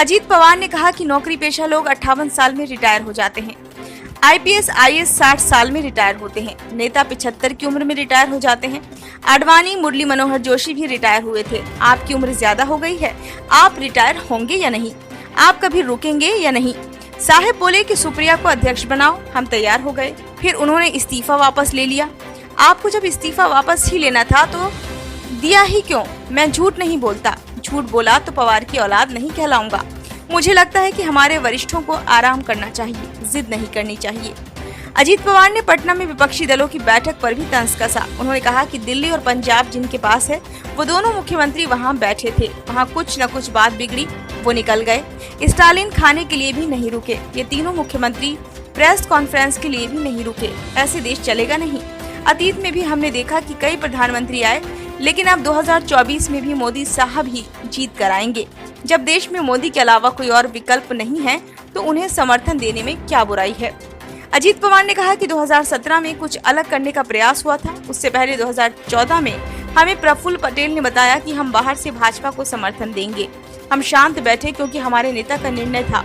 अजीत पवार ने कहा कि नौकरी पेशा लोग 58 साल में रिटायर हो जाते हैं। आईपीएस आईएएस 60 साल में रिटायर होते हैं। नेता 75 की उम्र में रिटायर हो जाते हैं। आडवाणी, मुरली मनोहर जोशी भी रिटायर हुए थे। आपकी उम्र ज्यादा हो गई है, आप रिटायर होंगे या नहीं? आप कभी रुकेंगे या नहीं? साहब बोले कि सुप्रिया को अध्यक्ष बनाओ, हम तैयार हो गए। फिर उन्होंने इस्तीफा वापस ले लिया। आपको जब इस्तीफा वापस ही लेना था तो दिया ही क्यों? मैं झूठ नहीं बोलता, झूठ बोला तो पवार की औलाद नहीं कहलाऊंगा। मुझे लगता है कि हमारे वरिष्ठों को आराम करना चाहिए, जिद नहीं करनी चाहिए। अजीत पवार ने पटना में विपक्षी दलों की बैठक पर भी तंज कसा। उन्होंने कहा कि दिल्ली और पंजाब जिनके पास है, वो दोनों मुख्यमंत्री वहां बैठे थे, वहां कुछ न कुछ बात बिगड़ी, वो निकल गए। स्टालिन खाने के लिए भी नहीं रुके। ये तीनों मुख्यमंत्री प्रेस कॉन्फ्रेंस के लिए भी नहीं रुके। ऐसे देश चलेगा नहीं। अतीत में भी हमने देखा कि कई प्रधानमंत्री आए, लेकिन अब 2024 में भी मोदी साहब ही जीत कर आएंगे। जब देश में मोदी के अलावा कोई और विकल्प नहीं है तो उन्हें समर्थन देने में क्या बुराई है? अजीत पवार ने कहा कि 2017 में कुछ अलग करने का प्रयास हुआ था। उससे पहले 2014 में हमें प्रफुल्ल पटेल ने बताया कि हम बाहर से भाजपा को समर्थन देंगे। हम शांत बैठे क्योंकि हमारे नेता का निर्णय था।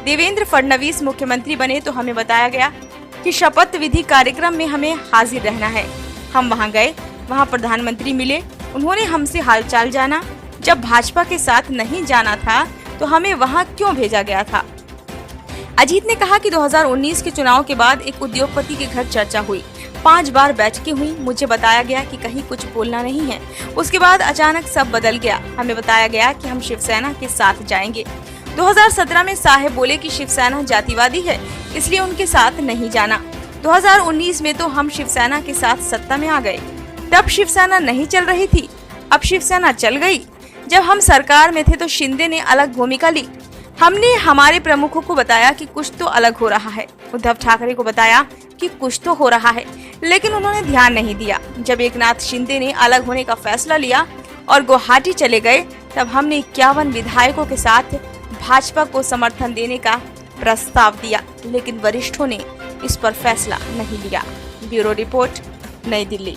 देवेंद्र फडणवीस मुख्यमंत्री बने तो हमें बताया गया कि शपथ विधि कार्यक्रम में हमें हाजिर रहना है। हम वहां गए, वहां प्रधानमंत्री मिले, उन्होंने हमसे हालचाल जाना। जब भाजपा के साथ नहीं जाना था तो हमें वहां क्यों भेजा गया था? अजीत ने कहा कि 2019 के चुनाव के बाद एक उद्योगपति के घर चर्चा हुई। 5 बार बैठकें हुई। मुझे बताया गया कि कहीं कुछ बोलना नहीं है। उसके बाद अचानक सब बदल गया। हमें बताया गया कि हम शिवसेना के साथ जाएंगे। 2017 में साहब बोले कि शिवसेना जातिवादी है, इसलिए उनके साथ नहीं जाना। 2019 में तो हम शिवसेना के साथ सत्ता में आ गए। तब शिवसेना नहीं चल रही थी, अब शिवसेना चल गई। जब हम सरकार में थे तो शिंदे ने अलग भूमिका ली। हमने हमारे प्रमुखों को बताया कि कुछ तो अलग हो रहा है। उद्धव ठाकरे को बताया कि कुछ तो हो रहा है, लेकिन उन्होंने ध्यान नहीं दिया। जब एकनाथ शिंदे ने अलग होने का फैसला लिया और गुवाहाटी चले गए, तब हमने 51 विधायकों के साथ भाजपा को समर्थन देने का प्रस्ताव दिया, लेकिन वरिष्ठों ने इस पर फैसला नहीं लिया। ब्यूरो रिपोर्ट, नई दिल्ली।